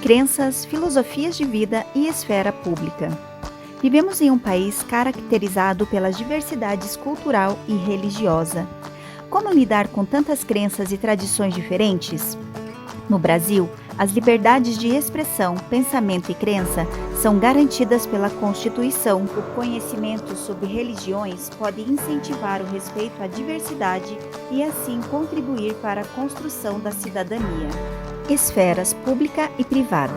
crenças, filosofias de vida e esfera pública. Vivemos em um país caracterizado pelas diversidades cultural e religiosa. Como lidar com tantas crenças e tradições diferentes? No Brasil, as liberdades de expressão, pensamento e crença são garantidas pela Constituição. O conhecimento sobre religiões pode incentivar o respeito à diversidade e, assim, contribuir para a construção da cidadania. Esferas pública e privada.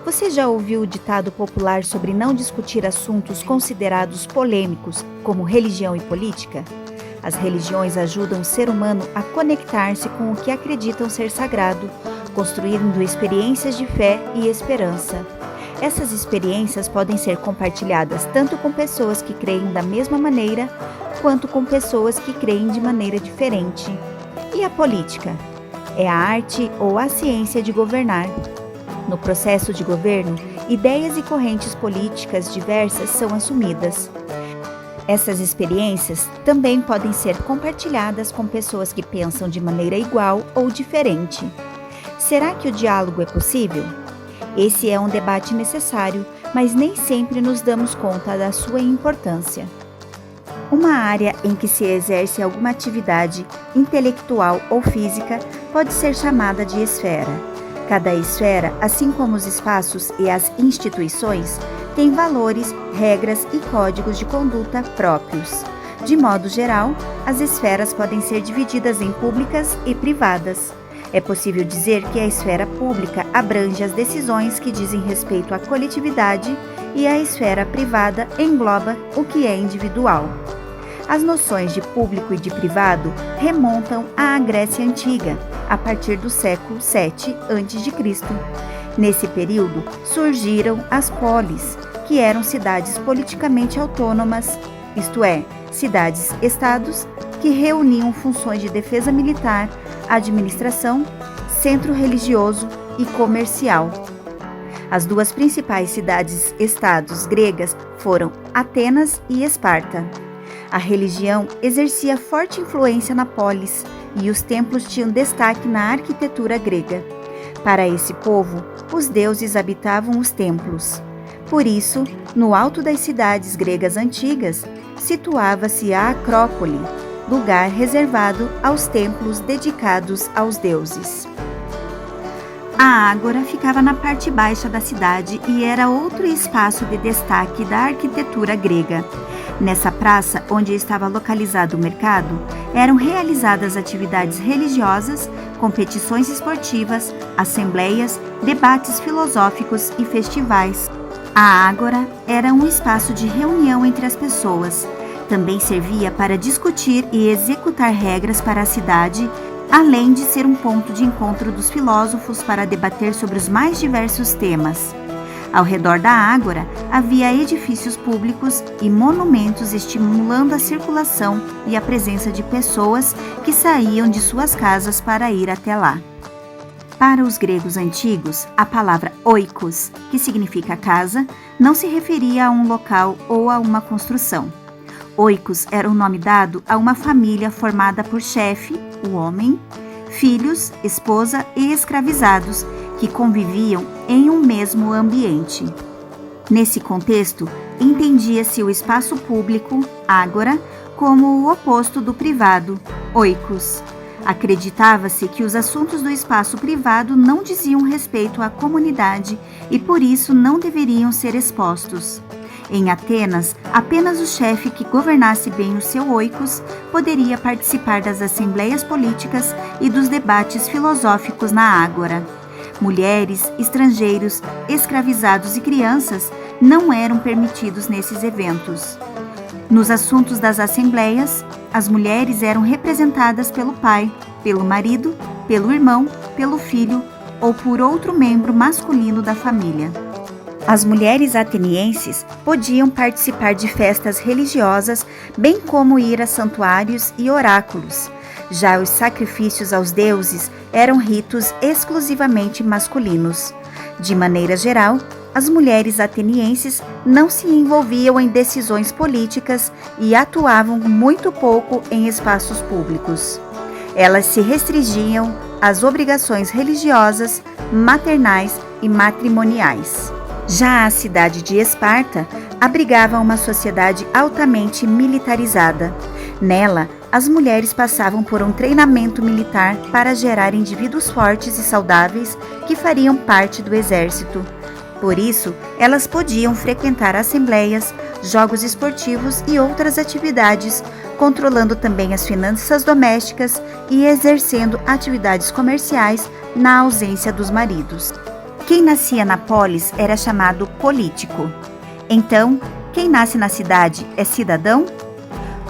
Você já ouviu o ditado popular sobre não discutir assuntos considerados polêmicos, como religião e política? As religiões ajudam o ser humano a conectar-se com o que acreditam ser sagrado, construindo experiências de fé e esperança. Essas experiências podem ser compartilhadas tanto com pessoas que creem da mesma maneira, quanto com pessoas que creem de maneira diferente. E a política? É a arte ou a ciência de governar. No processo de governo, ideias e correntes políticas diversas são assumidas. Essas experiências também podem ser compartilhadas com pessoas que pensam de maneira igual ou diferente. Será que o diálogo é possível? Esse é um debate necessário, mas nem sempre nos damos conta da sua importância. Uma área em que se exerce alguma atividade intelectual ou física pode ser chamada de esfera. Cada esfera, assim como os espaços e as instituições, tem valores, regras e códigos de conduta próprios. De modo geral, as esferas podem ser divididas em públicas e privadas. É possível dizer que a esfera pública abrange as decisões que dizem respeito à coletividade e a esfera privada engloba o que é individual. As noções de público e de privado remontam à Grécia Antiga, a partir do século VII a.C. Nesse período, surgiram as polis, que eram cidades politicamente autônomas, isto é, cidades-estados que reuniam funções de defesa militar, administração, centro religioso e comercial. As duas principais cidades-estados gregas foram Atenas e Esparta. A religião exercia forte influência na polis e os templos tinham destaque na arquitetura grega. Para esse povo, os deuses habitavam os templos. Por isso, no alto das cidades gregas antigas, situava-se a Acrópole, lugar reservado aos templos dedicados aos deuses. A Ágora ficava na parte baixa da cidade e era outro espaço de destaque da arquitetura grega. Nessa praça, onde estava localizado o mercado, eram realizadas atividades religiosas, competições esportivas, assembleias, debates filosóficos e festivais. A Ágora era um espaço de reunião entre as pessoas. Também servia para discutir e executar regras para a cidade, além de ser um ponto de encontro dos filósofos para debater sobre os mais diversos temas. Ao redor da Ágora havia edifícios públicos e monumentos estimulando a circulação e a presença de pessoas que saíam de suas casas para ir até lá. Para os gregos antigos, a palavra oikos, que significa casa, não se referia a um local ou a uma construção. Oikos era o nome dado a uma família formada por chefe, o homem, filhos, esposa e escravizados, que conviviam em um mesmo ambiente. Nesse contexto, entendia-se o espaço público, ágora, como o oposto do privado, oikos. Acreditava-se que os assuntos do espaço privado não diziam respeito à comunidade e por isso não deveriam ser expostos. Em Atenas, apenas o chefe que governasse bem o seu oikos poderia participar das assembleias políticas e dos debates filosóficos na ágora. Mulheres, estrangeiros, escravizados e crianças não eram permitidos nesses eventos. Nos assuntos das assembleias, as mulheres eram representadas pelo pai, pelo marido, pelo irmão, pelo filho ou por outro membro masculino da família. As mulheres atenienses podiam participar de festas religiosas, bem como ir a santuários e oráculos. Já os sacrifícios aos deuses eram ritos exclusivamente masculinos. De maneira geral, as mulheres atenienses não se envolviam em decisões políticas e atuavam muito pouco em espaços públicos. Elas se restringiam às obrigações religiosas, maternais e matrimoniais. Já a cidade de Esparta abrigava uma sociedade altamente militarizada. Nela, as mulheres passavam por um treinamento militar para gerar indivíduos fortes e saudáveis que fariam parte do exército. Por isso, elas podiam frequentar assembleias, jogos esportivos e outras atividades, controlando também as finanças domésticas e exercendo atividades comerciais na ausência dos maridos. Quem nascia na polis era chamado político. Então, quem nasce na cidade é cidadão?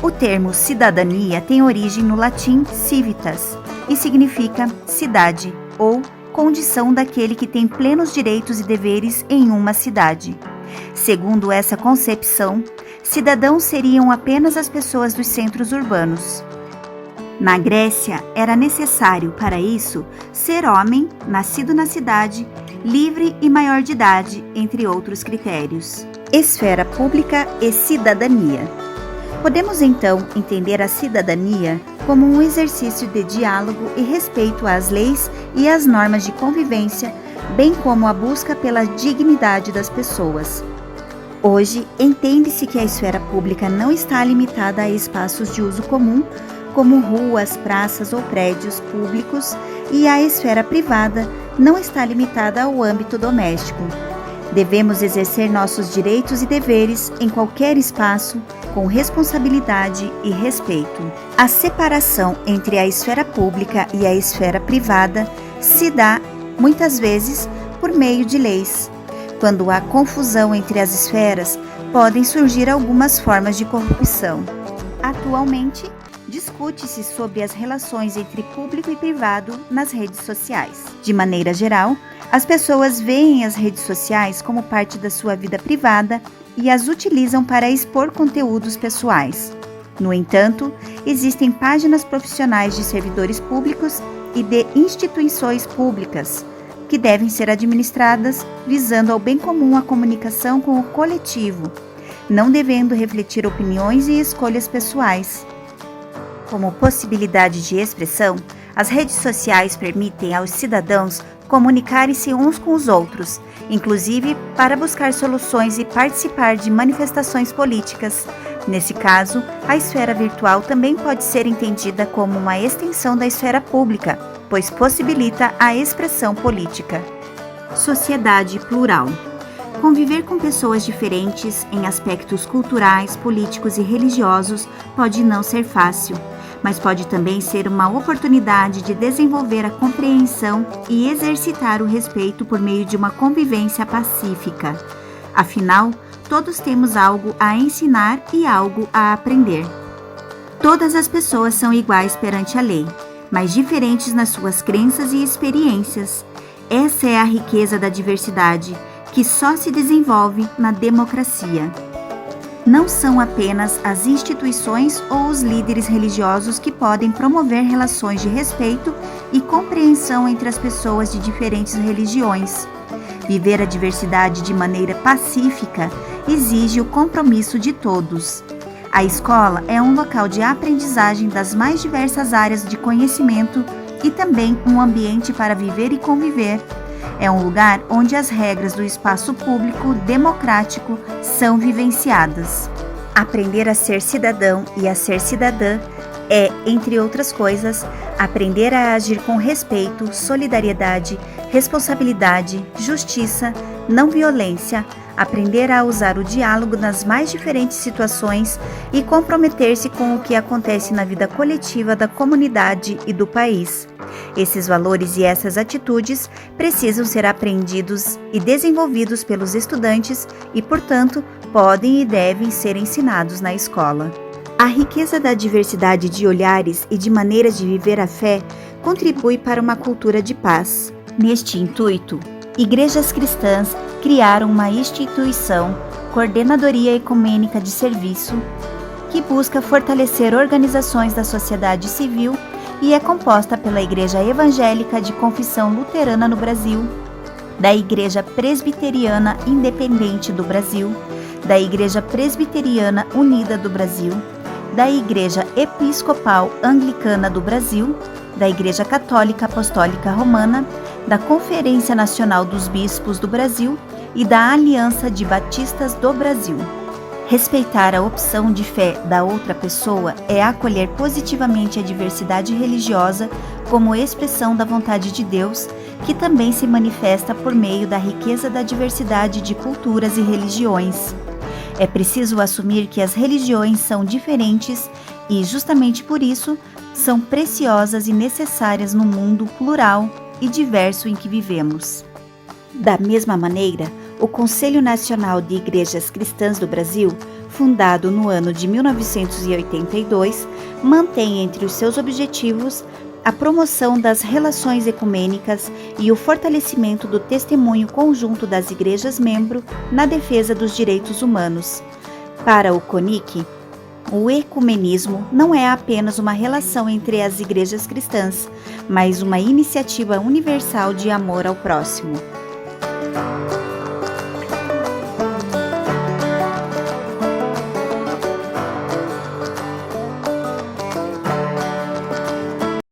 O termo cidadania tem origem no latim civitas e significa cidade ou condição daquele que tem plenos direitos e deveres em uma cidade. Segundo essa concepção, cidadãos seriam apenas as pessoas dos centros urbanos. Na Grécia, era necessário, para isso, ser homem, nascido na cidade, livre e maior de idade, entre outros critérios. Esfera pública e cidadania. Podemos então entender a cidadania como um exercício de diálogo e respeito às leis e às normas de convivência, bem como a busca pela dignidade das pessoas. Hoje, entende-se que a esfera pública não está limitada a espaços de uso comum, como ruas, praças ou prédios públicos, e a esfera privada não está limitada ao âmbito doméstico. Devemos exercer nossos direitos e deveres em qualquer espaço, com responsabilidade e respeito. A separação entre a esfera pública e a esfera privada se dá, muitas vezes, por meio de leis. Quando há confusão entre as esferas, podem surgir algumas formas de corrupção. Atualmente, discute-se sobre as relações entre público e privado nas redes sociais. De maneira geral, as pessoas veem as redes sociais como parte da sua vida privada e as utilizam para expor conteúdos pessoais. No entanto, existem páginas profissionais de servidores públicos e de instituições públicas que devem ser administradas visando ao bem comum a comunicação com o coletivo, não devendo refletir opiniões e escolhas pessoais. Como possibilidade de expressão, as redes sociais permitem aos cidadãos comunicarem-se uns com os outros, inclusive para buscar soluções e participar de manifestações políticas. Nesse caso, a esfera virtual também pode ser entendida como uma extensão da esfera pública, pois possibilita a expressão política. Sociedade plural. Conviver com pessoas diferentes em aspectos culturais, políticos e religiosos pode não ser fácil, mas pode também ser uma oportunidade de desenvolver a compreensão e exercitar o respeito por meio de uma convivência pacífica. Afinal, todos temos algo a ensinar e algo a aprender. Todas as pessoas são iguais perante a lei, mas diferentes nas suas crenças e experiências. Essa é a riqueza da diversidade, que só se desenvolve na democracia. Não são apenas as instituições ou os líderes religiosos que podem promover relações de respeito e compreensão entre as pessoas de diferentes religiões. Viver a diversidade de maneira pacífica exige o compromisso de todos. A escola é um local de aprendizagem das mais diversas áreas de conhecimento e também um ambiente para viver e conviver. É um lugar onde as regras do espaço público democrático são vivenciadas. Aprender a ser cidadão e a ser cidadã é, entre outras coisas, aprender a agir com respeito, solidariedade, responsabilidade, justiça, não violência, aprender a usar o diálogo nas mais diferentes situações e comprometer-se com o que acontece na vida coletiva da comunidade e do país. Esses valores e essas atitudes precisam ser aprendidos e desenvolvidos pelos estudantes e, portanto, podem e devem ser ensinados na escola. A riqueza da diversidade de olhares e de maneiras de viver a fé contribui para uma cultura de paz. Neste intuito, igrejas cristãs criaram uma instituição, Coordenadoria Ecumênica de Serviço, que busca fortalecer organizações da sociedade civil e é composta pela Igreja Evangélica de Confissão Luterana no Brasil, da Igreja Presbiteriana Independente do Brasil, da Igreja Presbiteriana Unida do Brasil, da Igreja Episcopal Anglicana do Brasil, da Igreja Católica Apostólica Romana, da Conferência Nacional dos Bispos do Brasil e da Aliança de Batistas do Brasil. Respeitar a opção de fé da outra pessoa é acolher positivamente a diversidade religiosa como expressão da vontade de Deus, que também se manifesta por meio da riqueza da diversidade de culturas e religiões. É preciso assumir que as religiões são diferentes e, justamente por isso, são preciosas e necessárias no mundo plural e diverso em que vivemos. Da mesma maneira, o Conselho Nacional de Igrejas Cristãs do Brasil, fundado no ano de 1982, mantém entre os seus objetivos a promoção das relações ecumênicas e o fortalecimento do testemunho conjunto das igrejas-membro na defesa dos direitos humanos. Para o CONIC, o ecumenismo não é apenas uma relação entre as igrejas cristãs, mas uma iniciativa universal de amor ao próximo.